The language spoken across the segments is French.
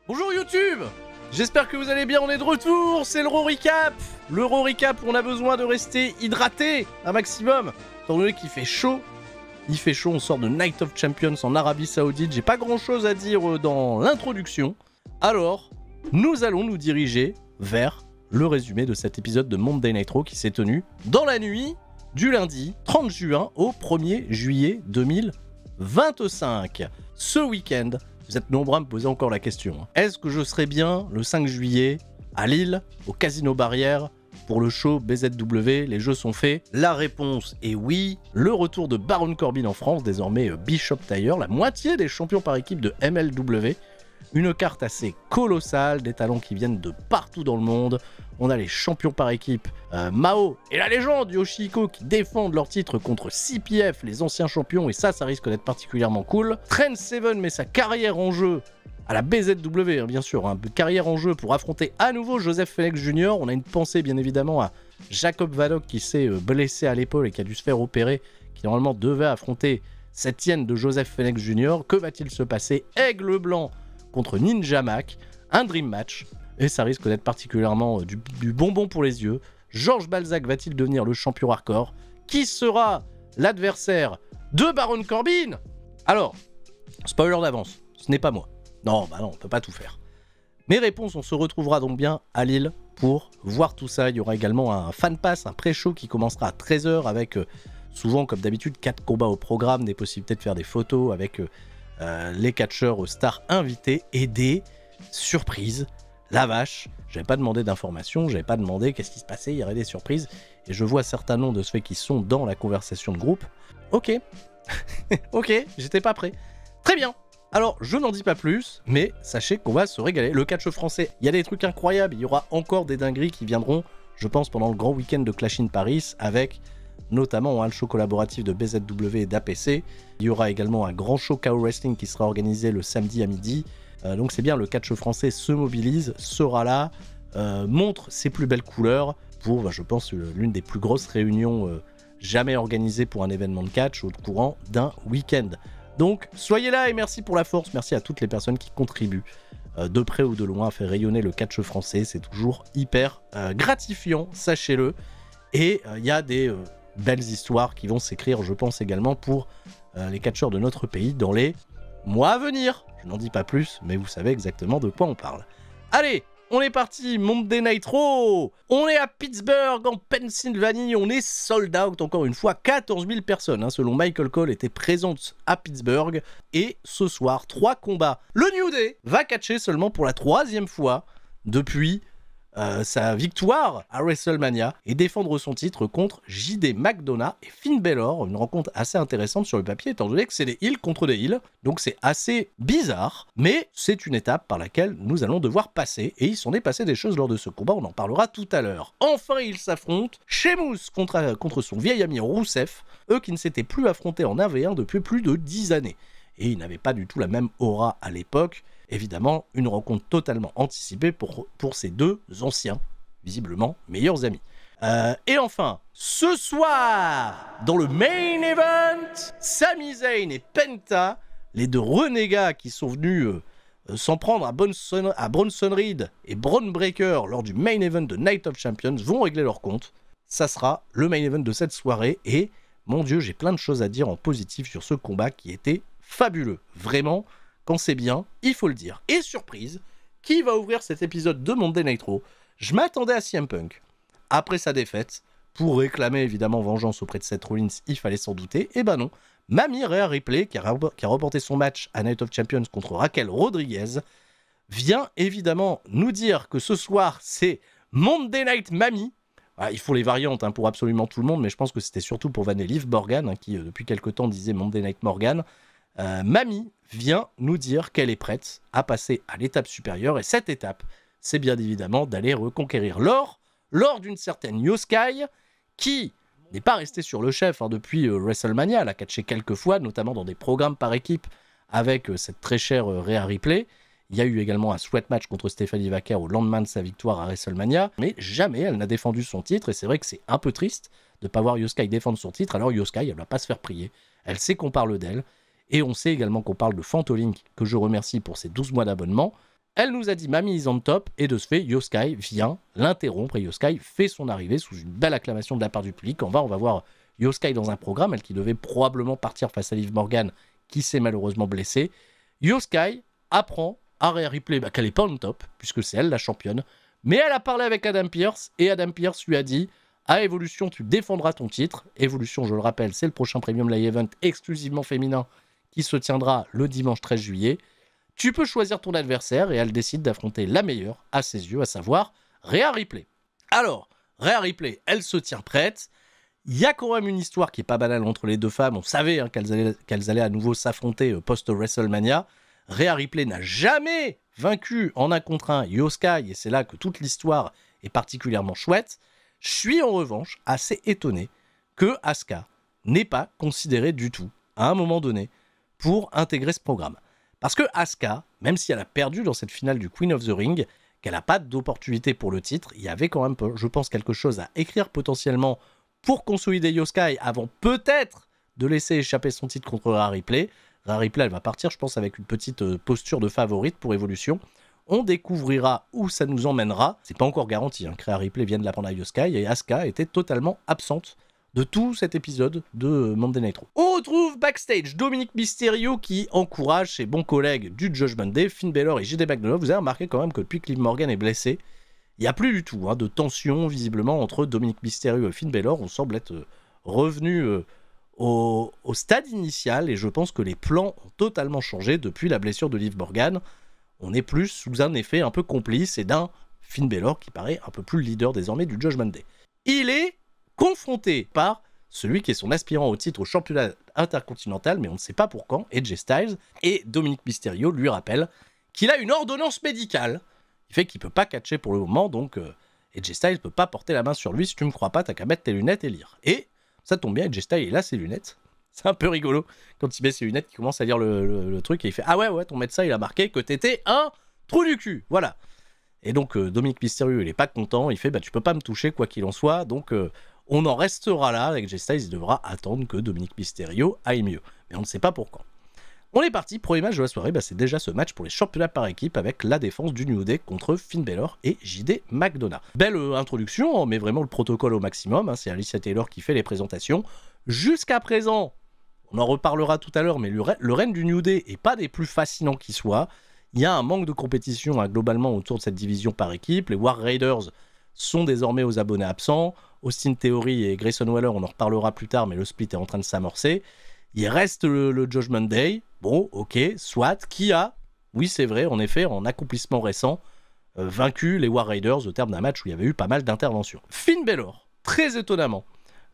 Bonjour YouTube. J'espère que vous allez bien, on est de retour, c'est l'Euro Recap. L'Euro Recap, on a besoin de rester hydraté un maximum, étant donné qu'il fait chaud. Il fait chaud, on sort de Night of Champions en Arabie Saoudite, j'ai pas grand chose à dire dans l'introduction. Alors, nous allons nous diriger vers le résumé de cet épisode de Monday Night Raw qui s'est tenu dans la nuit du lundi 30 juin au 1er juillet 2025. Ce week-end, vous êtes nombreux à me poser encore la question. Est-ce que je serai bien le 5 juillet à Lille, au Casino Barrière, pour le show BZW? Les jeux sont faits. La réponse est oui. Le retour de Baron Corbin en France, désormais Bishop Taylor, la moitié des champions par équipe de MLW. Une carte assez colossale, des talents qui viennent de partout dans le monde. On a les champions par équipe, Mao et la légende Yoshihiko qui défendent leur titre contre CPF, les anciens champions, et ça risque d'être particulièrement cool. Trent Seven met sa carrière en jeu à la BZW, bien sûr, carrière en jeu pour affronter à nouveau Joseph Fenech Jr. On a une pensée bien évidemment à Jacob Vadok qui s'est blessé à l'épaule et qui a dû se faire opérer, qui normalement devait affronter cette hyène de Joseph Fenech Jr. Que va-t-il se passer? Aigle Blanc contre Ninja Mac, un dream match, et ça risque d'être particulièrement du bonbon pour les yeux. Georges Balzac va-t-il devenir le champion hardcore? Qui sera l'adversaire de Baron Corbin? Alors, spoiler d'avance, ce n'est pas moi. Non, bah non, on peut pas tout faire. Mes réponses, on se retrouvera donc bien à Lille pour voir tout ça. Il y aura également un fan pass, un pré-show qui commencera à 13 h avec souvent, comme d'habitude, 4 combats au programme, des possibilités de faire des photos avec les catcheurs stars invités et des surprises. La vache, j'avais pas demandé d'informations, j'avais pas demandé qu'est-ce qui se passait, il y aurait des surprises, et je vois certains noms de ceux qui sont dans la conversation de groupe. Ok, ok, j'étais pas prêt. Très bien, alors je n'en dis pas plus, mais sachez qu'on va se régaler. Le catch français, il y a des trucs incroyables, il y aura encore des dingueries qui viendront, je pense, pendant le grand week-end de Clash in Paris, avec notamment un show collaboratif de BZW et d'APC. Il y aura également un grand show KO Wrestling qui sera organisé le samedi à midi. Donc c'est bien, le catch français se mobilise, sera là, montre ses plus belles couleurs pour, je pense, l'une des plus grosses réunions jamais organisées pour un événement de catch au courant d'un week-end. Donc soyez là et merci pour la force, merci à toutes les personnes qui contribuent de près ou de loin à faire rayonner le catch français, c'est toujours hyper gratifiant, sachez-le. Et il y a des belles histoires qui vont s'écrire, je pense également, pour les catcheurs de notre pays dans les mois à venir. Je n'en dis pas plus, mais vous savez exactement de quoi on parle. Allez, on est parti, Monday Night Raw. On est à Pittsburgh, en Pennsylvanie, on est sold out, encore une fois, 14 000 personnes, selon Michael Cole, étaient présentes à Pittsburgh. Et ce soir, 3 combats. Le New Day va catcher seulement pour la 3e fois depuis sa victoire à WrestleMania et défendre son titre contre JD McDonough et Finn Balor. Une rencontre assez intéressante sur le papier étant donné que c'est des heels contre des heels, donc c'est assez bizarre, mais c'est une étape par laquelle nous allons devoir passer, et il s'en est passé des choses lors de ce combat, on en parlera tout à l'heure. Enfin ils s'affrontent, Sheamus contre son vieil ami Rousseff, eux qui ne s'étaient plus affrontés en 1v1 depuis plus de 10 années, et ils n'avaient pas du tout la même aura à l'époque. Évidemment, une rencontre totalement anticipée pour ces deux anciens, visiblement, meilleurs amis. Et enfin, ce soir, dans le main event, Sami Zayn et Penta, les deux renégats qui sont venus s'en prendre à Bronson Reed et Braun Breaker lors du main event de Night of Champions, vont régler leur compte. Ça sera le main event de cette soirée, et mon Dieu, j'ai plein de choses à dire en positif sur ce combat qui était fabuleux. Vraiment, quand c'est bien, il faut le dire. Et surprise, qui va ouvrir cet épisode de Monday Night Raw? Je m'attendais à CM Punk. Après sa défaite, pour réclamer évidemment vengeance auprès de Seth Rollins, il fallait s'en douter. Et ben non, Mamie Rhea Ripley, qui a remporté son match à Night of Champions contre Raquel Rodriguez, vient évidemment nous dire que ce soir, c'est Monday Night Mamie. Ah, il faut les variantes pour absolument tout le monde, mais je pense que c'était surtout pour vanner Liv Morgan, qui depuis quelque temps disait Monday Night Morgan. Mamie vient nous dire qu'elle est prête à passer à l'étape supérieure, et cette étape, c'est bien évidemment d'aller reconquérir l'or lors d'une certaine Io Sky, qui n'est pas restée sur le chef depuis WrestleMania. Elle a catché quelques fois, notamment dans des programmes par équipe avec cette très chère Rhea Ripley. Il y a eu également un sweat match contre Stephanie Vaquer au lendemain de sa victoire à WrestleMania, mais jamais elle n'a défendu son titre, et c'est vrai que c'est un peu triste de ne pas voir Io Sky défendre son titre. Alors Io Sky, elle ne va pas se faire prier, elle sait qu'on parle d'elle. Et on sait également qu'on parle de Fantolink, que je remercie pour ses 12 mois d'abonnement. Elle nous a dit ma mise en top et de ce fait, Io Sky vient l'interrompre et Io Sky fait son arrivée sous une belle acclamation de la part du public. On va voir Io Sky dans un programme, elle qui devait probablement partir face à Liv Morgan qui s'est malheureusement blessée. Io Sky apprend à Rhea Ripley qu'elle n'est pas en top puisque c'est elle la championne, mais elle a parlé avec Adam Pearce et Adam Pearce lui a dit à Evolution tu défendras ton titre. Evolution, je le rappelle, c'est le prochain Premium Live Event exclusivement féminin qui se tiendra le dimanche 13 juillet. Tu peux choisir ton adversaire et elle décide d'affronter la meilleure à ses yeux, à savoir Rhea Ripley. Alors, Rhea Ripley, elle se tient prête. Il y a quand même une histoire qui est pas banale entre les deux femmes. On savait qu'elles allaient à nouveau s'affronter post-WrestleMania. Rhea Ripley n'a jamais vaincu en 1 contre 1 Io Sky et c'est là que toute l'histoire est particulièrement chouette. Je suis en revanche assez étonné que Asuka n'ait pas considéré du tout, à un moment donné, pour intégrer ce programme. Parce que Asuka, même si elle a perdu dans cette finale du Queen of the Ring, qu'elle n'a pas d'opportunité pour le titre, il y avait quand même, je pense, quelque chose à écrire potentiellement pour consolider Io Sky avant peut-être de laisser échapper son titre contre Rhea Ripley. Rhea Ripley, elle va partir, je pense, avec une petite posture de favorite pour Evolution. On découvrira où ça nous emmènera. C'est pas encore garanti que Rhea Ripley vienne la prendre à Io Sky et Asuka était totalement absente de tout cet épisode de Monday Night Raw. On retrouve backstage Dominic Mysterio qui encourage ses bons collègues du Judgment Day, Finn Balor et JD McDonagh. Vous avez remarqué quand même que depuis que Liv Morgan est blessé, il n'y a plus du tout de tension visiblement entre Dominic Mysterio et Finn Balor. On semble être revenu au stade initial et je pense que les plans ont totalement changé depuis la blessure de Liv Morgan. On est plus sous un effet un peu complice et d'un Finn Balor qui paraît un peu plus leader désormais du Judgment Day. Il est confronté par celui qui est son aspirant au titre au championnat intercontinental, mais on ne sait pas pour quand, AJ Styles, et Dominic Mysterio lui rappelle qu'il a une ordonnance médicale, qui fait qu'il ne peut pas catcher pour le moment, donc AJ Styles ne peut pas porter la main sur lui. Si tu ne me crois pas, t'as qu'à mettre tes lunettes et lire. Et ça tombe bien, AJ Styles, il a ses lunettes. C'est un peu rigolo quand il met ses lunettes, il commence à lire le truc et il fait « Ah ouais, ton médecin, il a marqué que t'étais un trou du cul !» Voilà. Et donc Dominic Mysterio, il est pas content, il fait « Tu peux pas me toucher quoi qu'il en soit, donc on en restera là. » Avec AJ Styles, il devra attendre que Dominic Mysterio aille mieux. Mais on ne sait pas pour quand. On est parti, premier match de la soirée, c'est déjà ce match pour les championnats par équipe avec la défense du New Day contre Finn Balor et JD McDonagh. Belle introduction, on met vraiment le protocole au maximum, c'est Alicia Taylor qui fait les présentations. Jusqu'à présent, on en reparlera tout à l'heure, mais le règne du New Day est pas des plus fascinants qui soient. Il y a un manque de compétition globalement autour de cette division par équipe. Les War Raiders sont désormais aux abonnés absents. Austin Theory et Grayson Waller, on en reparlera plus tard, mais le split est en train de s'amorcer. Il reste le Judgment Day. Bon, ok, soit, qui a, oui c'est vrai, en effet, en accomplissement récent, vaincu les War Raiders au terme d'un match où il y avait eu pas mal d'interventions. Finn Balor, très étonnamment,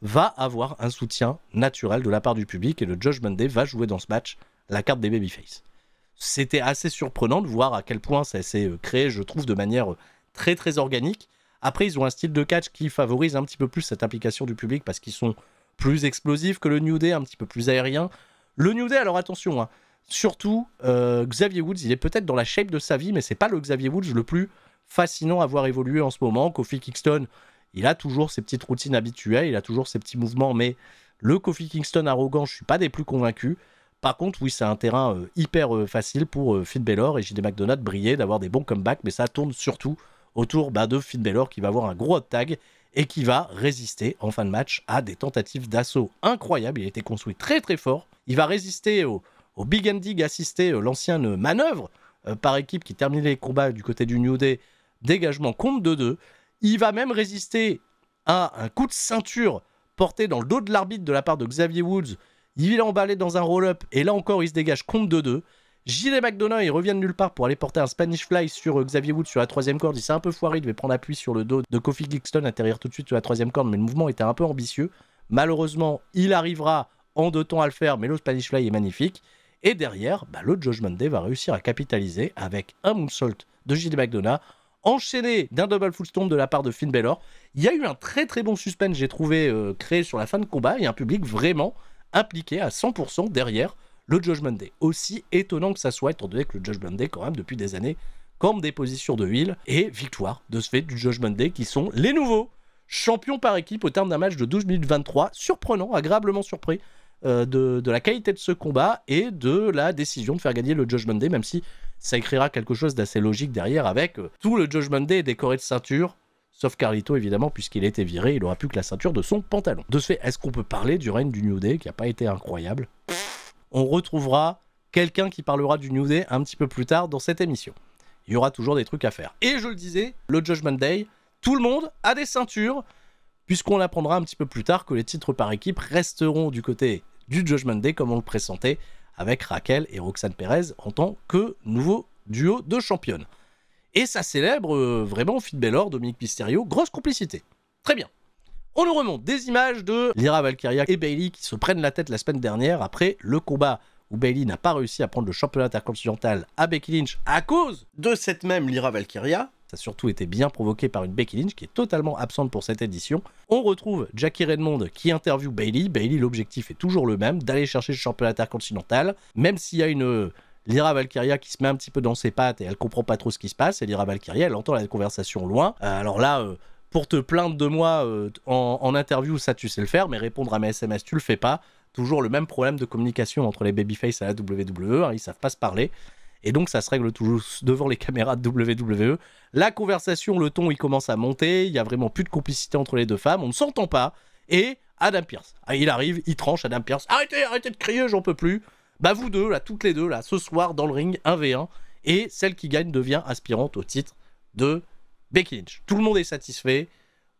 va avoir un soutien naturel de la part du public et le Judgment Day va jouer dans ce match la carte des babyface. C'était assez surprenant de voir à quel point ça s'est créé, je trouve, de manière très très organique. Après, ils ont un style de catch qui favorise un petit peu plus cette implication du public parce qu'ils sont plus explosifs que le New Day, un petit peu plus aérien. Le New Day, alors attention, surtout Xavier Woods, il est peut-être dans la shape de sa vie, mais c'est pas le Xavier Woods le plus fascinant à voir évoluer en ce moment. Kofi Kingston, il a toujours ses petites routines habituelles, il a toujours ses petits mouvements, mais le Kofi Kingston arrogant, je suis pas des plus convaincus. Par contre, oui, c'est un terrain hyper facile pour Finn Balor et JD McDonagh de briller, d'avoir des bons comebacks, mais ça tourne surtout autour de Finn Balor qui va avoir un gros hot tag et qui va résister en fin de match à des tentatives d'assaut incroyables. Il a été construit très très fort. Il va résister au Big Ending assisté, l'ancienne manœuvre par équipe qui terminait les combats du côté du New Day, dégagement contre 2-2. Il va même résister à un coup de ceinture porté dans le dos de l'arbitre de la part de Xavier Woods. Il est emballé dans un roll-up et là encore il se dégage contre 2-2. JD McDonagh, il revient de nulle part pour aller porter un Spanish Fly sur Xavier Woods sur la 3ème corde. Il s'est un peu foiré, il devait prendre appui sur le dos de Kofi Kingston, atterrir tout de suite sur la 3ème corde, mais le mouvement était un peu ambitieux. Malheureusement, il arrivera en 2 temps à le faire, mais le Spanish Fly est magnifique. Et derrière, le Judgment Day va réussir à capitaliser avec un moonsault de JD McDonagh, enchaîné d'un double full stomp de la part de Finn Balor. Il y a eu un très très bon suspense, j'ai trouvé, créé sur la fin de combat, et un public vraiment impliqué à 100% derrière le Judgment Day. Aussi étonnant que ça soit, étant donné que le Judgment Day, quand même, depuis des années, campe des positions de heel, et victoire de ce fait du Judgment Day, qui sont les nouveaux champions par équipe au terme d'un match de 12 minutes 23, surprenant, agréablement surpris de la qualité de ce combat et de la décision de faire gagner le Judgment Day, même si ça écrira quelque chose d'assez logique derrière avec tout le Judgment Day décoré de ceinture, sauf Carlito évidemment, puisqu'il a été viré, il aura plus que la ceinture de son pantalon. De ce fait, est-ce qu'on peut parler du règne du New Day qui n'a pas été incroyable? On retrouvera quelqu'un qui parlera du New Day un petit peu plus tard dans cette émission. Il y aura toujours des trucs à faire. Et je le disais, le Judgment Day, tout le monde a des ceintures, puisqu'on apprendra un petit peu plus tard que les titres par équipe resteront du côté du Judgment Day, comme on le pressentait avec Raquel et Roxanne Perez en tant que nouveau duo de championnes. Et ça célèbre vraiment Finn Balor, Dominic Mysterio, grosse complicité. Très bien. On nous remonte des images de Lyra Valkyria et Bayley qui se prennent la tête la semaine dernière après le combat où Bayley n'a pas réussi à prendre le championnat intercontinental à Becky Lynch à cause de cette même Lyra Valkyria. Ça a surtout été bien provoqué par une Becky Lynch qui est totalement absente pour cette édition. On retrouve Jackie Redmond qui interviewe Bayley. Bayley, l'objectif est toujours le même, d'aller chercher le championnat intercontinental, même s'il y a une Lyra Valkyria qui se met un petit peu dans ses pattes et elle comprend pas trop ce qui se passe. Et Lyra Valkyria, elle entend la conversation loin. Alors là, pour te plaindre de moi en interview, ça tu sais le faire, mais répondre à mes SMS, tu le fais pas. Toujours le même problème de communication entre les babyface à la WWE, hein, ils savent pas se parler. Et donc ça se règle toujours devant les caméras de WWE. La conversation, le ton, il commence à monter, il y a vraiment plus de complicité entre les deux femmes, on ne s'entend pas. Et Adam Pearce, il arrive, il tranche, Adam Pearce, arrêtez de crier, j'en peux plus. Bah vous deux, là, toutes les deux, là, ce soir, dans le ring, 1v1, et celle qui gagne devient aspirante au titre de Becky Lynch. Tout le monde est satisfait,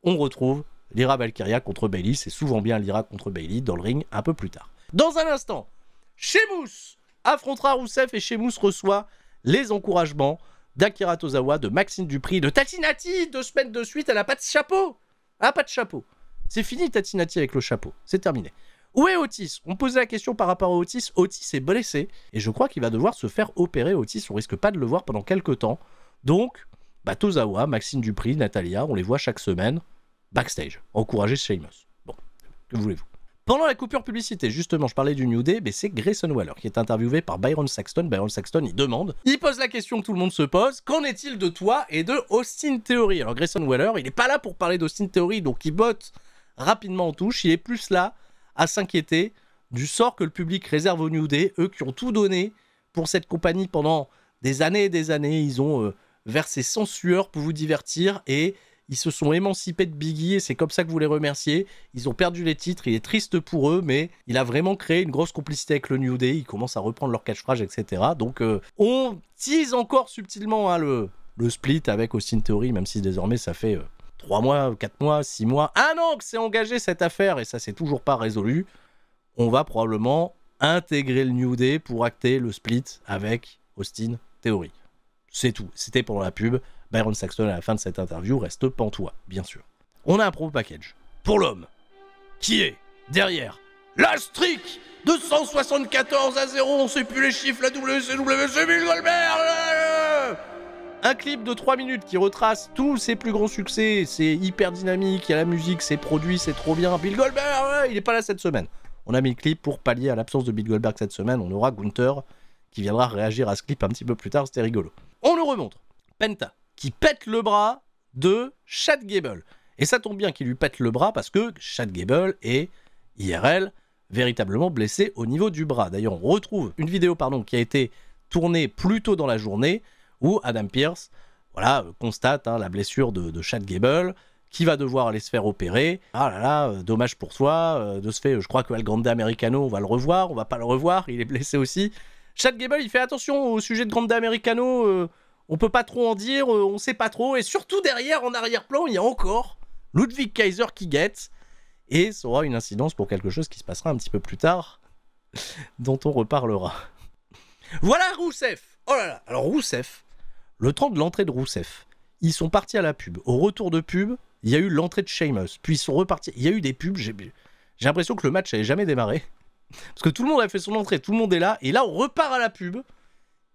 on retrouve Lyra Valkyria contre Bayley, c'est souvent bien Lyra contre Bayley dans le ring un peu plus tard. Dans un instant, Sheamus affrontera Rusev et Sheamus reçoit les encouragements d'Akira Tozawa, de Maxine Dupri, de Tatinati, 2 semaines de suite, elle a pas de chapeau. Elle a pas de chapeau. C'est fini Tatinati avec le chapeau, c'est terminé. Où est Otis? On me posait la question par rapport à Otis. Otis est blessé et je crois qu'il va devoir se faire opérer. Otis, on risque pas de le voir pendant quelques temps. Donc, Tozawa, Maxine Dupri, Natalia, on les voit chaque semaine backstage, encourager Sheamus. Bon, que voulez-vous? Pendant la coupure publicité, justement, je parlais du New Day, mais c'est Grayson Waller qui est interviewé par Byron Saxton. Byron Saxton, il demande, il pose la question que tout le monde se pose, qu'en est-il de toi et de Austin Theory? Alors Grayson Waller, il n'est pas là pour parler d'Austin Theory, donc il botte rapidement en touche, il est plus là à s'inquiéter du sort que le public réserve au New Day, eux qui ont tout donné pour cette compagnie pendant des années et des années, ils ont versé sans sueur pour vous divertir et ils se sont émancipés de Biggie et c'est comme ça que vous les remerciez. Ils ont perdu les titres, il est triste pour eux, mais il a vraiment créé une grosse complicité avec le New Day. Ils commencent à reprendre leur catchphrase, etc. Donc on tease encore subtilement hein, le split avec Austin Theory, même si désormais ça fait 3 mois, 4 mois, 6 mois, 1 an que c'est engagé cette affaire et ça c'est toujours pas résolu. On va probablement intégrer le New Day pour acter le split avec Austin Theory. C'est tout. C'était pendant la pub. Byron Saxton, à la fin de cette interview, reste pantois, bien sûr. On a un promo package pour l'homme qui est derrière la streak de 174-0. On sait plus les chiffres, la WCW, c'est Bill Goldberg. Un clip de 3 minutes qui retrace tous ses plus gros succès. C'est hyper dynamique, il y a la musique, c'est produit, c'est trop bien. Bill Goldberg, il est pas là cette semaine. On a mis le clip pour pallier à l'absence de Bill Goldberg cette semaine. On aura Gunther qui viendra réagir à ce clip un petit peu plus tard, c'était rigolo. On nous remontre Penta qui pète le bras de Chad Gable. Et ça tombe bien qu'il lui pète le bras parce que Chad Gable est IRL véritablement blessé au niveau du bras. D'ailleurs, on retrouve une vidéo qui a été tournée plus tôt dans la journée où Adam Pearce constate la blessure de Chad Gable qui va devoir aller se faire opérer. Ah là là, dommage pour toi. De ce fait, je crois que El Grande Americano, on va le revoir, on va pas le revoir, il est blessé aussi. Chad Gable, il fait attention au sujet de Grande Americano, on peut pas trop en dire, on sait pas trop, et surtout derrière, en arrière-plan, il y a encore Ludwig Kaiser qui guette, et ça aura une incidence pour quelque chose qui se passera un petit peu plus tard, dont on reparlera. Voilà Rusev. Oh là là. Alors Rusev, le temps de l'entrée de Rusev, ils sont partis à la pub. Au retour de pub, il y a eu l'entrée de Sheamus, puis ils sont repartis. Il y a eu des pubs, j'ai l'impression que le match n'avait jamais démarré, parce que tout le monde a fait son entrée, tout le monde est là, et là on repart à la pub,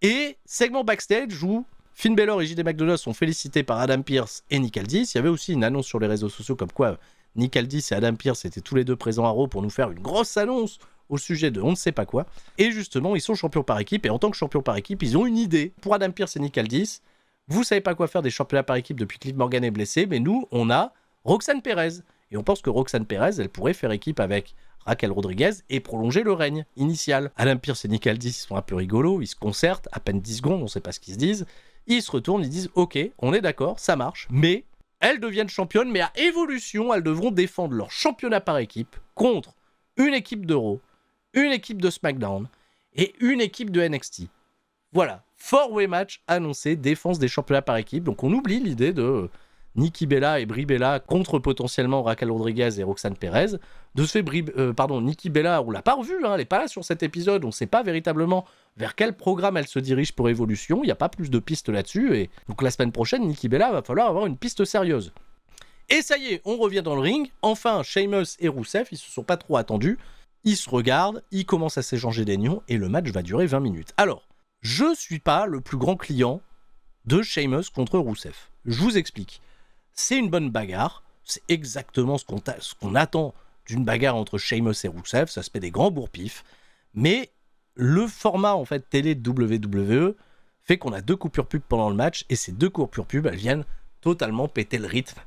et segment backstage où Finn Balor et JD McDonagh sont félicités par Adam Pearce et Nick Aldis. Il y avait aussi une annonce sur les réseaux sociaux comme quoi Nick Aldis et Adam Pearce étaient tous les deux présents à Raw pour nous faire une grosse annonce au sujet de on ne sait pas quoi. Et justement, ils sont champions par équipe, et en tant que champions par équipe, ils ont une idée pour Adam Pearce et Nick Aldis. Vous savez pas quoi faire des championnats par équipe depuis que Liv Morgan est blessé, mais nous, on a Roxanne Perez. Et on pense que Roxanne Perez, elle pourrait faire équipe avec Raquel Rodriguez et prolonger le règne initial. Adam Pearce et Nick Aldis, ils sont un peu rigolos, ils se concertent, à peine 10 secondes, on sait pas ce qu'ils se disent. Ils se retournent, ils disent « Ok, on est d'accord, ça marche, mais elles deviennent championnes, mais à Evolution, elles devront défendre leur championnat par équipe contre une équipe de Raw, une équipe de SmackDown et une équipe de NXT. » Voilà, 4-way match annoncé, défense des championnats par équipe. Donc on oublie l'idée de Nikki Bella et Brie Bella contre potentiellement Raquel Rodriguez et Roxanne Perez. De ce fait, Nikki Bella, on l'a pas revue, hein, elle n'est pas là sur cet épisode, on ne sait pas véritablement vers quel programme elle se dirige pour Evolution, il n'y a pas plus de pistes là-dessus, et donc la semaine prochaine, Nikki Bella va falloir avoir une piste sérieuse. Et ça y est, on revient dans le ring, enfin Sheamus et Rusev, ils se sont pas trop attendus, ils se regardent, ils commencent à s'échanger des nions, et le match va durer 20 minutes. Alors, je suis pas le plus grand client de Sheamus contre Rusev. Je vous explique. C'est une bonne bagarre. C'est exactement ce qu'on attend d'une bagarre entre Sheamus et Rusev. Ça se fait des grands bourre-pifs. Mais le format en fait télé de WWE fait qu'on a 2 coupures pub pendant le match. Et ces 2 coupures pub, elles viennent totalement péter le rythme.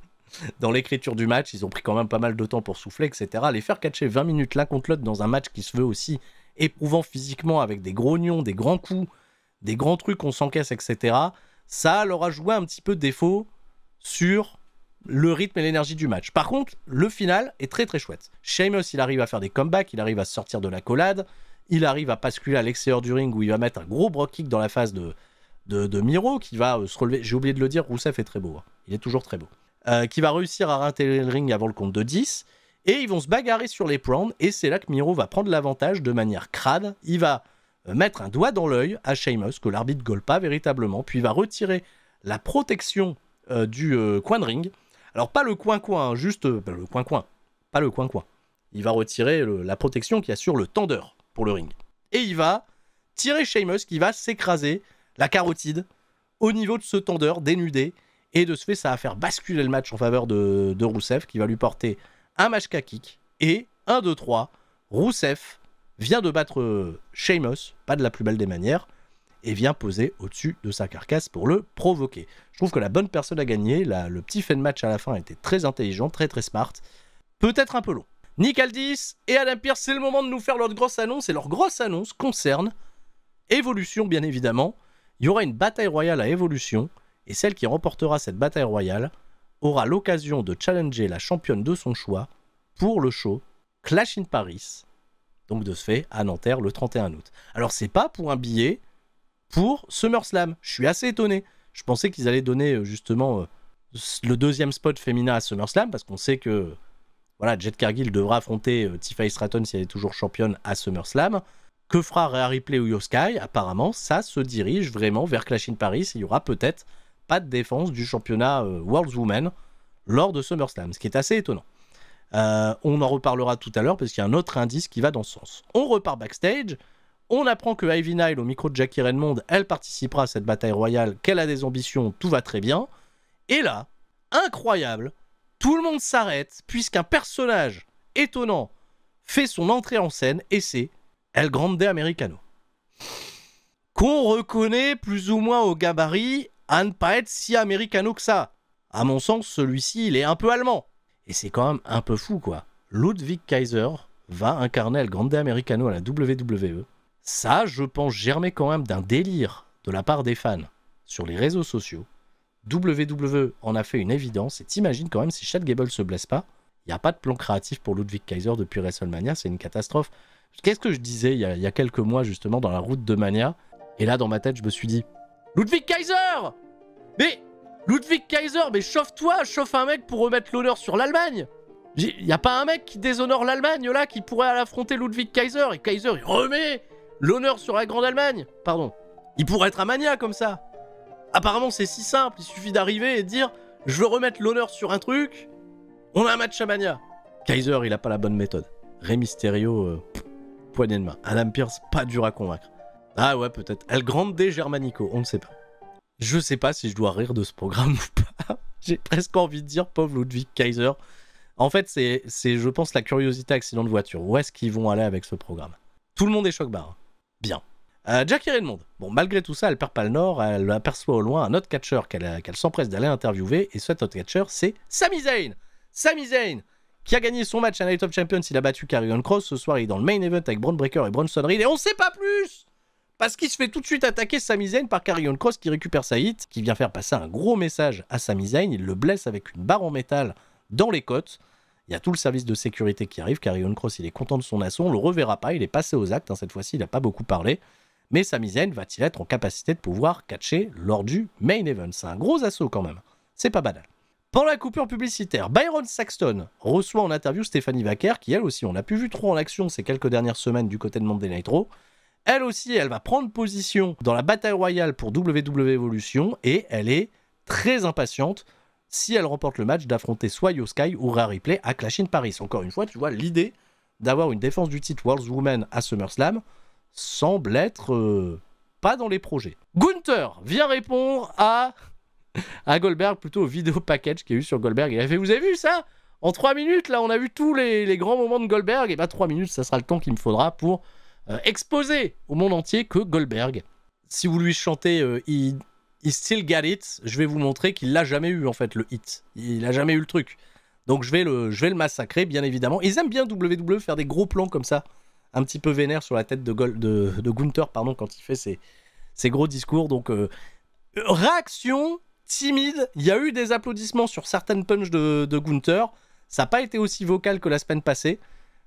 Dans l'écriture du match, ils ont pris quand même pas mal de temps pour souffler, etc. Les faire catcher 20 minutes l'un contre l'autre dans un match qui se veut aussi éprouvant physiquement avec des gros nions, des grands coups, des grands trucs qu'on s'encaisse, etc. Ça leur a joué un petit peu défaut sur le rythme et l'énergie du match. Par contre, le final est très très chouette. Sheamus, il arrive à faire des comebacks, il arrive à sortir de la collade, il arrive à basculer à l'extérieur du ring où il va mettre un gros brogue kick dans la face de Miro qui va se relever. J'ai oublié de le dire, Rusev est très beau. Hein. Il est toujours très beau. Qui va réussir à réintégrer le ring avant le compte de 10. Et ils vont se bagarrer sur les prendre. Et c'est là que Miro va prendre l'avantage de manière crade. Il va mettre un doigt dans l'œil à Sheamus, que l'arbitre gueule pas véritablement, puis il va retirer la protection du coin de ring. Alors pas le coin-coin, juste le coin-coin, pas le coin-coin. Il va retirer la protection qui assure le tendeur pour le ring. Et il va tirer Sheamus qui va s'écraser la carotide au niveau de ce tendeur dénudé, et de ce fait ça va faire basculer le match en faveur de Rusev qui va lui porter un Mashka kick, et 1, 2, 3, Rusev vient de battre Sheamus, pas de la plus belle des manières, et vient poser au-dessus de sa carcasse pour le provoquer. Je trouve que la bonne personne a gagné, le petit fait de match à la fin était très intelligent, très très smart, peut-être un peu long. Nick Aldis et Adam Pearce, c'est le moment de nous faire leur grosse annonce, et leur grosse annonce concerne Evolution bien évidemment. Il y aura une bataille royale à Evolution, et celle qui remportera cette bataille royale aura l'occasion de challenger la championne de son choix pour le show Clash in Paris, donc de ce fait à Nanterre le 31 août. Alors c'est pas pour un billet pour SummerSlam, je suis assez étonné. Je pensais qu'ils allaient donner justement le 2e spot féminin à SummerSlam, parce qu'on sait que voilà, Jet Cargill devra affronter Tiffany Stratton si elle est toujours championne à SummerSlam. Que fera Rhea Ripley ou Io Sky? Apparemment, ça se dirige vraiment vers Clash in Paris. Il y aura peut-être pas de défense du championnat World Women lors de SummerSlam, ce qui est assez étonnant. On en reparlera tout à l'heure parce qu'il y a un autre indice qui va dans ce sens. On repart backstage, on apprend que Ivy Nile, au micro de Jackie Redmond, elle participera à cette bataille royale, qu'elle a des ambitions, tout va très bien. Et là, incroyable, tout le monde s'arrête puisqu'un personnage étonnant fait son entrée en scène, et c'est El Grande Americano, qu'on reconnaît plus ou moins au gabarit à ne pas être si americano que ça. À mon sens, celui-ci, il est un peu allemand. Et c'est quand même un peu fou, quoi. Ludwig Kaiser va incarner El Grande Americano à la WWE. Ça, je pense, germait quand même d'un délire de la part des fans sur les réseaux sociaux. WWE en a fait une évidence, et t'imagines quand même si Chad Gable se blesse pas, il n'y a pas de plan créatif pour Ludwig Kaiser depuis WrestleMania, c'est une catastrophe. Qu'est-ce que je disais il y a quelques mois justement dans la route de Mania, et là dans ma tête je me suis dit Ludwig Kaiser, mais Ludwig Kaiser, mais chauffe-toi, chauffe un mec pour remettre l'honneur sur l'Allemagne. Il n'y a pas un mec qui déshonore l'Allemagne là qui pourrait aller affronter Ludwig Kaiser, et Kaiser il remet l'honneur sur la grande Allemagne. Pardon, il pourrait être un Mania comme ça. Apparemment c'est si simple, il suffit d'arriver et de dire je veux remettre l'honneur sur un truc, on a un match à Mania. Kaiser il a pas la bonne méthode. Rey Mysterio, poignée de main. Adam Pearce, pas dur à convaincre. Ah ouais, peut-être. El Grande Germanico, on ne sait pas. Je sais pas si je dois rire de ce programme ou pas. J'ai presque envie de dire pauvre Ludwig Kaiser. En fait, c'est je pense, la curiosité accident de voiture. Où est-ce qu'ils vont aller avec ce programme? Tout le monde est choc-barre. Bien. Jackie Redmond. Bon, malgré tout ça, elle perd pas le nord. Elle aperçoit au loin un autre catcheur qu'elle s'empresse d'aller interviewer. Et cet autre catcheur, c'est Sami Zayn. Sami Zayn, qui a gagné son match à Night of Champions, il a battu Karrion Kross. Ce soir, il est dans le main event avec Braun Breaker et Bronson Reed. Et on sait pas plus parce qu'il se fait tout de suite attaquer Sami Zayn par Karrion Kross qui récupère sa hit, qui vient faire passer un gros message à Sami Zayn. Il le blesse avec une barre en métal dans les côtes. Il y a tout le service de sécurité qui arrive. Karrion Kross, il est content de son assaut. On le reverra pas. Il est passé aux actes. Cette fois-ci, il n'a pas beaucoup parlé. Mais Sami Zayn va-t-il être en capacité de pouvoir catcher lors du main event? C'est un gros assaut quand même. C'est pas banal. Pendant la coupure publicitaire, Byron Saxton reçoit en interview Stephanie Vaquer, qui elle aussi, on l'a plus vu trop en action ces quelques dernières semaines du côté de Monday Night Raw. Elle aussi, elle va prendre position dans la bataille royale pour WWE Evolution et elle est très impatiente, si elle remporte le match, d'affronter soit Io Sky ou Rhea Ripley à Clash in Paris. Encore une fois, tu vois, l'idée d'avoir une défense du titre World Woman à SummerSlam semble être pas dans les projets. Gunther vient répondre à Goldberg, plutôt au vidéo package qu'il y a eu sur Goldberg. Il a fait, vous avez vu ça? En 3 minutes, là, on a vu tous les grands moments de Goldberg. Et bah 3 minutes, ça sera le temps qu'il me faudra pour exposer au monde entier que Goldberg, si vous lui chantez he still got it, je vais vous montrer qu'il l'a jamais eu en fait, le hit. Il a jamais eu le truc. Donc je vais le massacrer, bien évidemment. Ils aiment bien WWE faire des gros plans comme ça, un petit peu vénère sur la tête de Gunther, pardon, quand il fait ses gros discours. Donc réaction timide, il y a eu des applaudissements sur certaines punches de Gunther, ça n'a pas été aussi vocal que la semaine passée,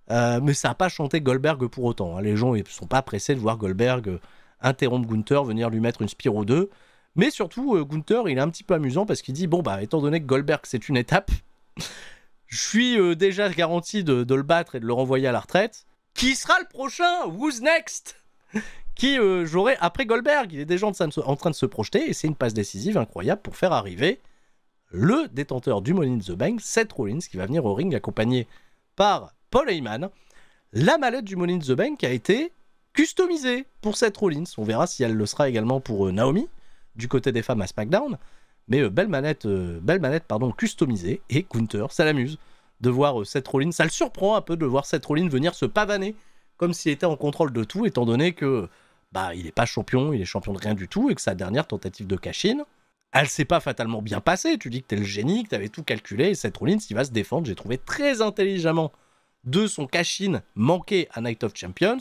mais ça n'a pas chanté Goldberg pour autant, hein. Les gens ne sont pas pressés de voir Goldberg interrompre Gunther, venir lui mettre une spire ou deux, mais surtout Gunther il est un petit peu amusant parce qu'il dit, bon bah étant donné que Goldberg c'est une étape, je suis déjà garanti de le battre et de le renvoyer à la retraite, qui sera le prochain? Who's next? Qui jouerait après Goldberg. Il est déjà en train de se projeter et c'est une passe décisive incroyable pour faire arriver le détenteur du Money in the Bank, Seth Rollins, qui va venir au ring accompagné par Paul Heyman. La mallette du Money in the Bank a été customisée pour Seth Rollins. On verra si elle le sera également pour Naomi, du côté des femmes à SmackDown. Mais belle manette customisée. Et Gunther, ça l'amuse de voir Seth Rollins. Ça le surprend un peu de voir Seth Rollins venir se pavaner comme s'il était en contrôle de tout, étant donné que il n'est pas champion, il est champion de rien du tout, et que sa dernière tentative de cash-in, elle s'est pas fatalement bien passée. Tu dis que t'es le génie, que t'avais tout calculé, et Seth Rollins, il va se défendre, j'ai trouvé très intelligemment, de son cash-in manqué à Night of Champions.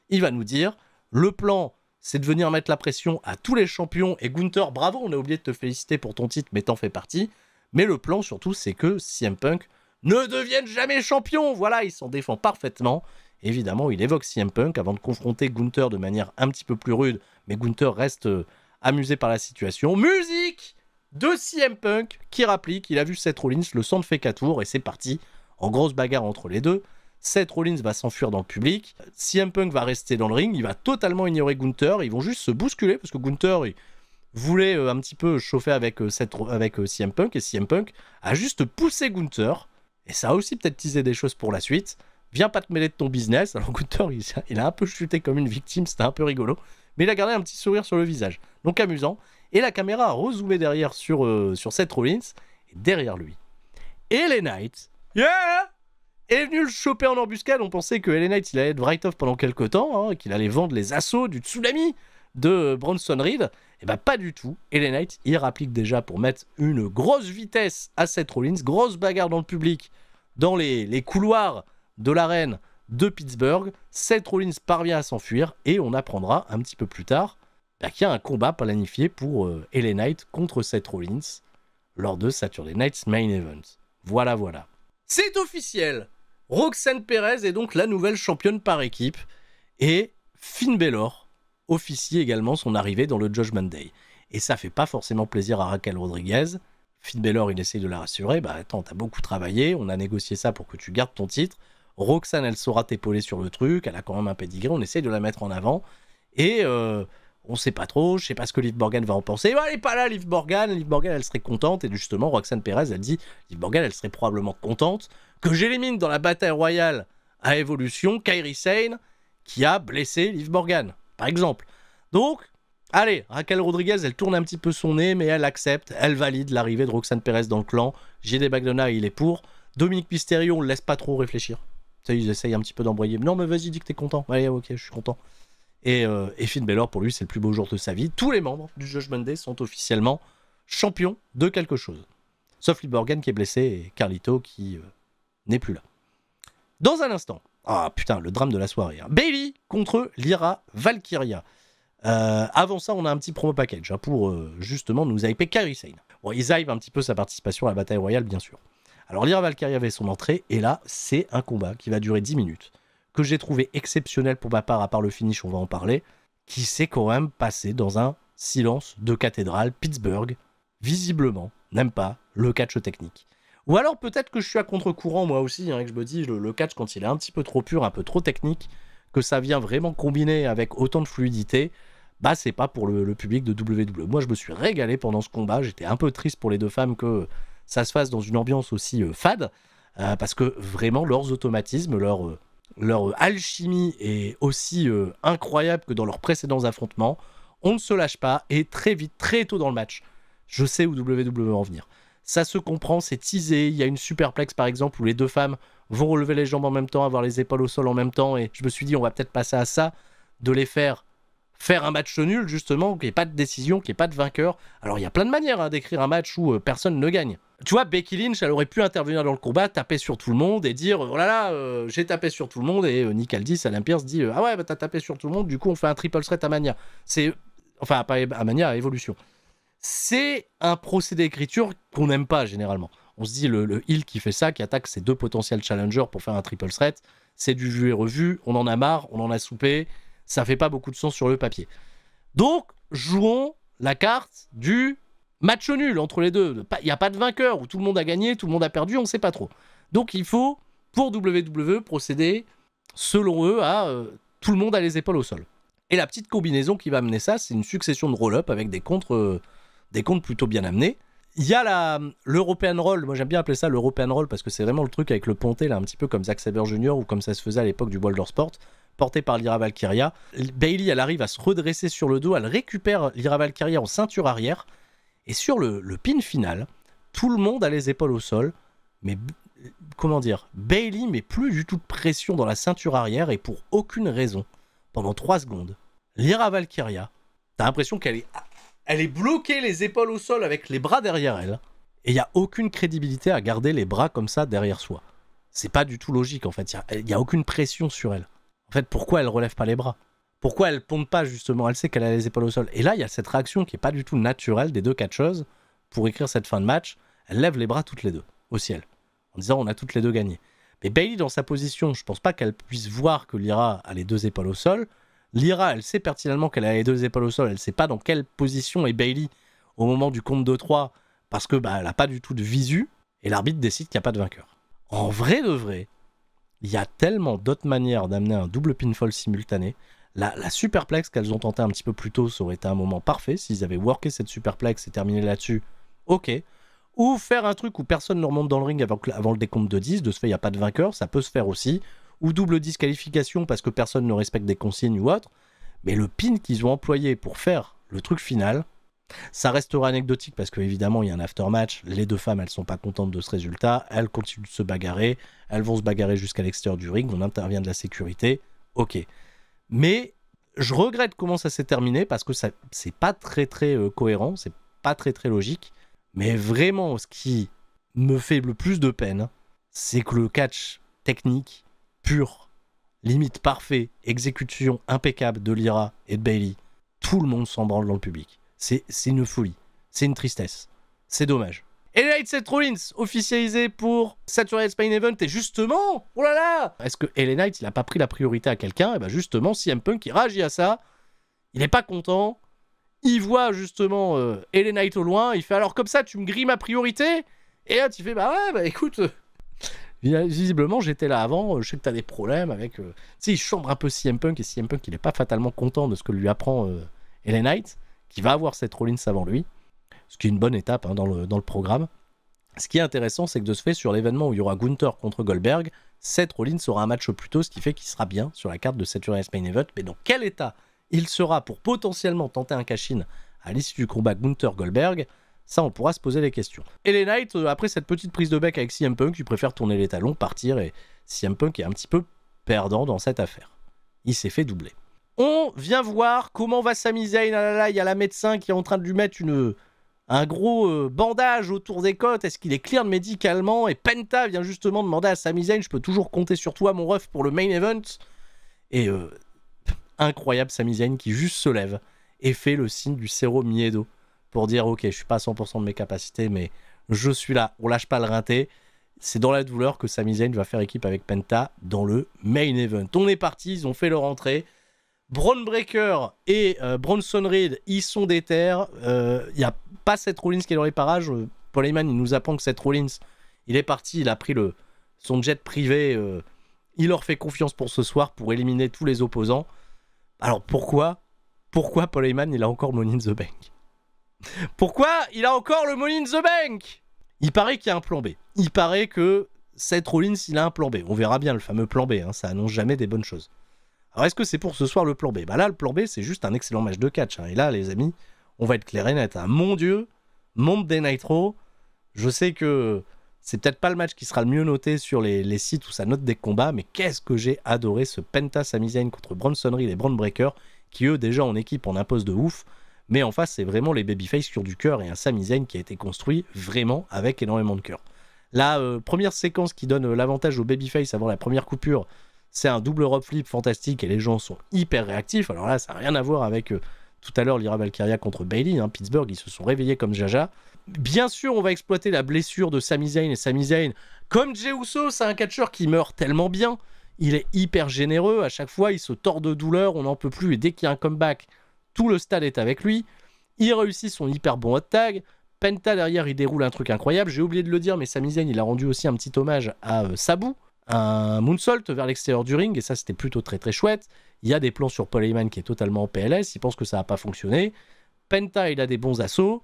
Il va nous dire, le plan, c'est de venir mettre la pression à tous les champions, et Gunther, bravo, on a oublié de te féliciter pour ton titre, mais t'en fais partie, mais le plan, surtout, c'est que CM Punk ne devienne jamais champion. Voilà, il s'en défend parfaitement. Évidemment, il évoque CM Punk avant de confronter Gunther de manière un petit peu plus rude, mais Gunther reste amusé par la situation. Musique de CM Punk qui rapplique qu'il a vu Seth Rollins, le sang ne fait qu'à tour, et c'est parti en grosse bagarre entre les deux. Seth Rollins va s'enfuir dans le public, CM Punk va rester dans le ring, il va totalement ignorer Gunther, ils vont juste se bousculer parce que Gunther il voulait un petit peu chauffer avec CM Punk, et CM Punk a juste poussé Gunther, et ça a aussi peut-être teasé des choses pour la suite. Viens pas te mêler de ton business. Alors Gunther, il a un peu chuté comme une victime, c'était un peu rigolo, mais il a gardé un petit sourire sur le visage, donc amusant. Et la caméra a rezoomé derrière sur Seth Rollins, et derrière lui, LA Knight, est venu le choper en embuscade. On pensait que LA Knight, il allait être write-off pendant quelques temps, qu'il allait vendre les assauts du tsunami de Bronson Reed. Et bah pas du tout. LA Knight, il rapplique déjà pour mettre une grosse vitesse à Seth Rollins, grosse bagarre dans le public, dans les couloirs de l'arène de Pittsburgh. Seth Rollins parvient à s'enfuir et on apprendra un petit peu plus tard qu'il y a un combat planifié pour LA Knight contre Seth Rollins lors de Saturday Night's Main Event. Voilà. C'est officiel. Roxanne Perez est donc la nouvelle championne par équipe et Finn Balor officie également son arrivée dans le Judgment Day. Et ça fait pas forcément plaisir à Raquel Rodriguez. Finn Balor, il essaye de la rassurer. Attends, t'as beaucoup travaillé, on a négocié ça pour que tu gardes ton titre. Roxanne, elle saura t'épauler sur le truc, elle a quand même un pédigré, on essaye de la mettre en avant. Et on sait pas trop, je sais pas ce que Liv Morgan va en penser. Elle est pas là, Liv Morgan, elle serait contente. Et justement, Roxanne Perez, elle dit, Liv Morgan, elle serait probablement contente que j'élimine dans la bataille royale à Evolution Kairi Sane, qui a blessé Liv Morgan, par exemple. Donc, allez, Raquel Rodriguez, elle tourne un petit peu son nez, mais elle accepte, elle valide l'arrivée de Roxanne Perez dans le clan. JD McDonough, il est pour. Dominique Mysterio, on le laisse pas trop réfléchir. Ça, ils essayent un petit peu d'embrouiller. Non, mais vas-y, dis que t'es content. Allez, ok, je suis content. Et Finn Balor, pour lui, c'est le plus beau jour de sa vie. Tous les membres du Judgment Day sont officiellement champions de quelque chose. Sauf Liv Morgan qui est blessé et Carlito qui n'est plus là. Dans un instant, ah putain, le drame de la soirée. Hein. Bayley contre Lyra Valkyria. Avant ça, on a un petit promo package hein, pour justement nous hyper Kairi Sane. Bon, ils hype un petit peu sa participation à la bataille royale, bien sûr. Alors, Lyra Valkyria avait son entrée, et là, c'est un combat qui va durer 10 minutes, que j'ai trouvé exceptionnel pour ma part le finish, on va en parler, qui s'est quand même passé dans un silence de cathédrale. Pittsburgh, visiblement, n'aime pas le catch technique. Ou alors peut-être que je suis à contre-courant moi aussi, hein, et que je me dis le catch quand il est un petit peu trop pur, un peu trop technique, que ça vient vraiment combiner avec autant de fluidité, bah c'est pas pour le public de WWE. Moi je me suis régalé pendant ce combat, j'étais un peu triste pour les deux femmes que ça se fasse dans une ambiance aussi fade, parce que vraiment leurs automatismes, leur alchimie est aussi incroyable que dans leurs précédents affrontements. On ne se lâche pas, et très vite, très tôt dans le match, je sais où WWE va en venir. Ça se comprend, c'est teasé, il y a une superplex par exemple où les deux femmes vont relever les jambes en même temps, avoir les épaules au sol en même temps, et je me suis dit on va peut-être passer à ça, de les faire un match nul justement, qu'il n'y ait pas de décision, qu'il n'y ait pas de vainqueur. Alors il y a plein de manières hein, d'écrire un match où personne ne gagne. Tu vois, Becky Lynch, elle aurait pu intervenir dans le combat, taper sur tout le monde et dire oh là là, j'ai tapé sur tout le monde, et Nick Aldis, Adam Pearce dit ah ouais, bah t'as tapé sur tout le monde, du coup on fait un triple threat à Mania. Enfin, pas à Mania, à Evolution. C'est un procédé d'écriture qu'on n'aime pas généralement. On se dit le heel qui fait ça, qui attaque ses deux potentiels challengers pour faire un triple threat, c'est du vu et revu, on en a marre, on en a soupé, ça fait pas beaucoup de sens sur le papier. Donc, jouons la carte du match nul entre les deux. Il n'y a pas de vainqueur, où tout le monde a gagné, tout le monde a perdu, on ne sait pas trop. Donc il faut, pour WWE, procéder, selon eux, à tout le monde a les épaules au sol. Et la petite combinaison qui va amener ça, c'est une succession de roll-up avec des contres plutôt bien amenés. Il y a l'European Roll, moi j'aime bien appeler ça l'European Roll parce que c'est vraiment le truc avec le ponté, là, un petit peu comme Zack Sabre Jr. ou comme ça se faisait à l'époque du Boulder Sport, porté par Lyra Valkyria. Bayley, elle arrive à se redresser sur le dos, elle récupère Lyra Valkyria en ceinture arrière, et sur le pin final, tout le monde a les épaules au sol, mais comment dire, Bayley met plus du tout de pression dans la ceinture arrière, et pour aucune raison, pendant 3 secondes, Lyra Valkyria, t'as l'impression qu'elle est bloquée les épaules au sol avec les bras derrière elle, et il n'y a aucune crédibilité à garder les bras comme ça derrière soi. C'est pas du tout logique en fait, il n'y a aucune pression sur elle. En fait, pourquoi elle relève pas les bras? Pourquoi elle ponte pas justement? Elle sait qu'elle a les épaules au sol. Et là, il y a cette réaction qui est pas du tout naturelle des deux catcheuses pour écrire cette fin de match. Elle lève les bras toutes les deux au ciel, en disant on a toutes les deux gagné. Mais Bayley dans sa position, je pense pas qu'elle puisse voir que Lyra a les deux épaules au sol. Lyra, elle sait pertinemment qu'elle a les deux épaules au sol, elle sait pas dans quelle position est Bayley au moment du compte de 3, parce que elle a pas du tout de visu, et l'arbitre décide qu'il n'y a pas de vainqueur. En vrai de vrai, il y a tellement d'autres manières d'amener un double pinfall simultané. La superplex qu'elles ont tenté un petit peu plus tôt, ça aurait été un moment parfait, s'ils avaient worké cette superplex et terminé là-dessus, ok. Ou faire un truc où personne ne remonte dans le ring avant le décompte de 10, de ce fait il n'y a pas de vainqueur, ça peut se faire aussi. Ou double disqualification parce que personne ne respecte des consignes ou autre. Mais le pin qu'ils ont employé pour faire le truc final, ça restera anecdotique parce qu'évidemment il y a un aftermatch, les deux femmes elles sont pas contentes de ce résultat, elles continuent de se bagarrer, elles vont se bagarrer jusqu'à l'extérieur du ring, on intervient de la sécurité, ok. Mais je regrette comment ça s'est terminé parce que c'est pas très cohérent, c'est pas très logique, mais vraiment ce qui me fait le plus de peine, c'est que le catch technique pur, limite parfait, exécution impeccable de Lyra et de Bayley, tout le monde s'en branle dans le public. C'est une folie, c'est une tristesse, c'est dommage. Et LA Knight Seth Rollins, officialisé pour Saturday Night's Main Event, et justement, oh là là, est-ce que LA Knight il a pas pris la priorité à quelqu'un? Et bien justement, CM Punk il réagit à ça, il est pas content, il voit justement LA Knight au loin, il fait alors comme ça tu me grilles ma priorité? Et là tu fais bah ouais, bah écoute... Visiblement, j'étais là avant, je sais que t'as des problèmes avec... Tu sais, il chambre un peu CM Punk, et CM Punk, il est pas fatalement content de ce que lui apprend LA Knight, qui va avoir Seth Rollins avant lui, ce qui est une bonne étape hein, dans le programme. Ce qui est intéressant, c'est que de ce fait, sur l'événement où il y aura Gunther contre Goldberg, Seth Rollins aura un match plus tôt, ce qui fait qu'il sera bien sur la carte de Saturday Night's Main Event, mais dans quel état il sera pour potentiellement tenter un cash-in à l'issue du combat Gunther-Goldberg, ça, on pourra se poser les questions. Et LA Knight, après cette petite prise de bec avec CM Punk, il préfère tourner les talons, partir, et CM Punk est un petit peu perdant dans cette affaire. Il s'est fait doubler. On vient voir comment va Sami Zayn. Ah là là, il y a la médecin qui est en train de lui mettre un gros bandage autour des côtes. Est-ce qu'il est cleared médicalement? Et Penta vient justement demander à Sami Zayn, je peux toujours compter sur toi, mon ref, pour le main event. Et incroyable, Sami Zayn qui juste se lève et fait le signe du Cero Miedo pour dire ok, je suis pas à 100% de mes capacités, mais je suis là, on lâche pas le rinté. C'est dans la douleur que Sami Zayn va faire équipe avec Penta dans le main event. On est parti, ils ont fait leur entrée. Bron Breakker et Bronson Reed, ils sont déter. Il n'y a pas Seth Rollins qui est dans les parages. Paul Heyman, il nous apprend que Seth Rollins, il est parti, il a pris son jet privé. Il leur fait confiance pour ce soir pour éliminer tous les opposants. Alors pourquoi Paul Heyman, il a encore Money in the Bank? Pourquoi il a encore le Money in the Bank? Il paraît qu'il y a un plan B. Il paraît que Seth Rollins, il a un plan B. On verra bien le fameux plan B, hein, ça annonce jamais des bonnes choses. Alors est-ce que c'est pour ce soir le plan B? Bah là, le plan B, c'est juste un excellent match de catch. Hein. Et là, les amis, on va être clair et net. Hein. Mon Dieu, Monday Nitro, je sais que c'est peut-être pas le match qui sera le mieux noté sur les sites où ça note des combats, mais qu'est-ce que j'ai adoré ce Penta Sami Zayn contre Bronson Reed et Bron Breakker, qui eux, déjà en équipe, en imposent de ouf. Mais en face, c'est vraiment les babyface qui ont du cœur et un Sami Zayn qui a été construit vraiment avec énormément de cœur. La première séquence qui donne l'avantage aux babyface avant la première coupure, c'est un double rope flip fantastique et les gens sont hyper réactifs. Alors là, ça n'a rien à voir avec tout à l'heure Lyra Valkyria contre Bayley. Hein. Pittsburgh, ils se sont réveillés comme Jaja. Bien sûr, on va exploiter la blessure de Sami Zayn. Et Sami Zayn, comme Jey Uso, c'est un catcheur qui meurt tellement bien. Il est hyper généreux. À chaque fois, il se tord de douleur. On n'en peut plus. Et dès qu'il y a un comeback, tout le stade est avec lui. Il réussit son hyper bon hot tag. Penta derrière, il déroule un truc incroyable. J'ai oublié de le dire, mais Sami Zayn, il a rendu aussi un petit hommage à Sabu. Un moonsault vers l'extérieur du ring, et ça c'était plutôt très très chouette. Il y a des plans sur Paul Heyman qui est totalement en PLS, il pense que ça n'a pas fonctionné. Penta, il a des bons assauts.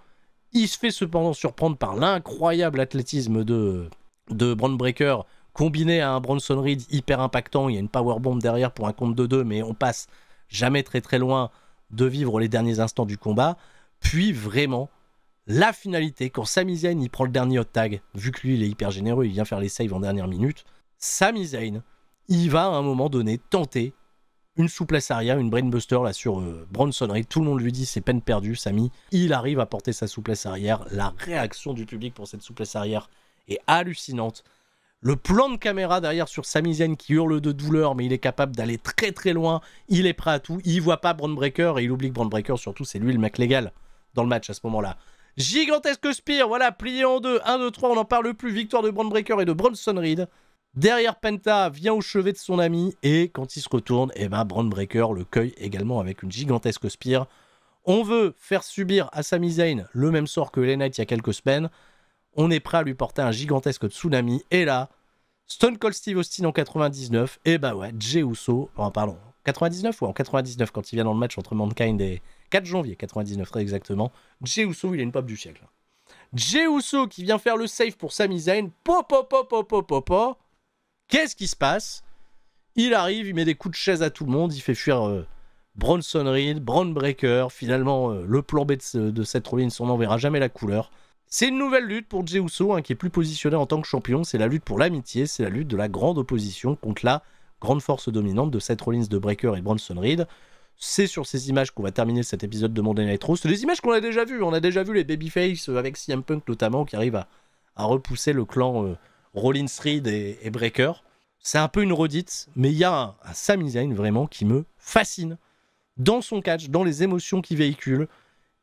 Il se fait cependant surprendre par l'incroyable athlétisme de Bron Breakker, combiné à un Bronson Reed hyper impactant. Il y a une powerbomb derrière pour un compte de 2, mais on passe jamais très très loin de vivre les derniers instants du combat. Puis vraiment, la finalité, quand Sami Zayn il prend le dernier hot tag, vu que lui il est hyper généreux, il vient faire les saves en dernière minute. Sami Zayn, il va à un moment donné tenter une souplesse arrière, une brainbuster là sur Bronson Reed. Tout le monde lui dit c'est peine perdue, Sami. Il arrive à porter sa souplesse arrière. La réaction du public pour cette souplesse arrière est hallucinante. Le plan de caméra derrière sur Sami Zayn qui hurle de douleur, mais il est capable d'aller très très loin. Il est prêt à tout. Il voit pas Bron Breakker et il oublie que Bron Breakker, surtout, c'est lui le mec légal dans le match à ce moment-là. Gigantesque spear, voilà, plié en deux. 1, 2, 3, on n'en parle plus. Victoire de Bron Breakker et de Bronson Reed. Derrière, Penta vient au chevet de son ami et quand il se retourne, eh ben, Bron Breakker le cueille également avec une gigantesque spear. On veut faire subir à Sami Zayn le même sort que LA Knight il y a quelques semaines. On est prêt à lui porter un gigantesque tsunami. Et là, Stone Cold Steve Austin en 99. Et bah ouais, Jey Uso, pardon, 99 ou en 99 quand il vient dans le match entre Mankind et 4 janvier 99 très exactement. Jey Uso, il a une pop du siècle. Jey Uso qui vient faire le save pour Sami Zayn. Qu'est-ce qui se passe? Il arrive, il met des coups de chaise à tout le monde, il fait fuir Bronson Reed, Bron Breakker. Finalement, le plan B de Seth Rollins, on n'en verra jamais la couleur. C'est une nouvelle lutte pour Jey Uso, hein, qui est plus positionné en tant que champion. C'est la lutte pour l'amitié, c'est la lutte de la grande opposition contre la grande force dominante de Seth Rollins, de Breakker et Bronson Reed. C'est sur ces images qu'on va terminer cet épisode de Monday Night Raw. C'est des images qu'on a déjà vues. On a déjà vu les babyface avec CM Punk notamment, qui arrivent à repousser le clan Rollins, Reed et Breakker. C'est un peu une redite, mais il y a un Sami Zayn vraiment qui me fascine dans son catch, dans les émotions qu'il véhicule,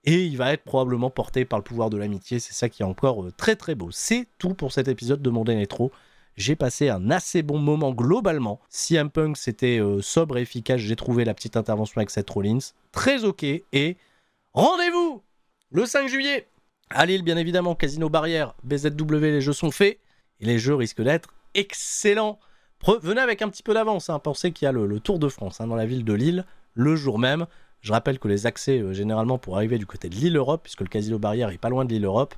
et il va être probablement porté par le pouvoir de l'amitié. C'est ça qui est encore très très beau. C'est tout pour cet épisode de Monday Night Raw. J'ai passé un assez bon moment globalement. CM Punk, c'était sobre et efficace. J'ai trouvé la petite intervention avec Seth Rollins très ok. Et rendez-vous le 5 juillet à Lille, bien évidemment. Casino Barrière, BZW, les jeux sont faits. Et les jeux risquent d'être excellents. Venez avec un petit peu d'avance. Hein. Pensez qu'il y a le Tour de France dans la ville de Lille le jour même. Je rappelle que les accès, généralement, pour arriver du côté de l'Île-Europe, puisque le Casino Barrière est pas loin de l'Île-Europe,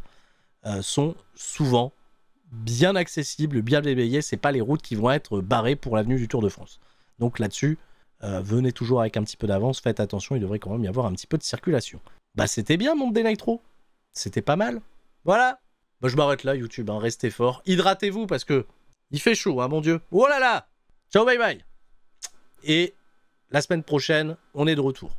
sont souvent bien accessibles, bien déblayés. C'est pas les routes qui vont être barrées pour l'avenue du Tour de France. Donc là-dessus, venez toujours avec un petit peu d'avance. Faites attention, il devrait quand même y avoir un petit peu de circulation. Bah c'était bien, Monday Night Raw. C'était pas mal. Voilà. Bah je m'arrête là, YouTube. Hein. Restez fort. Hydratez-vous parce que il fait chaud, hein, mon Dieu. Oh là là. Ciao, bye bye. Et la semaine prochaine, on est de retour.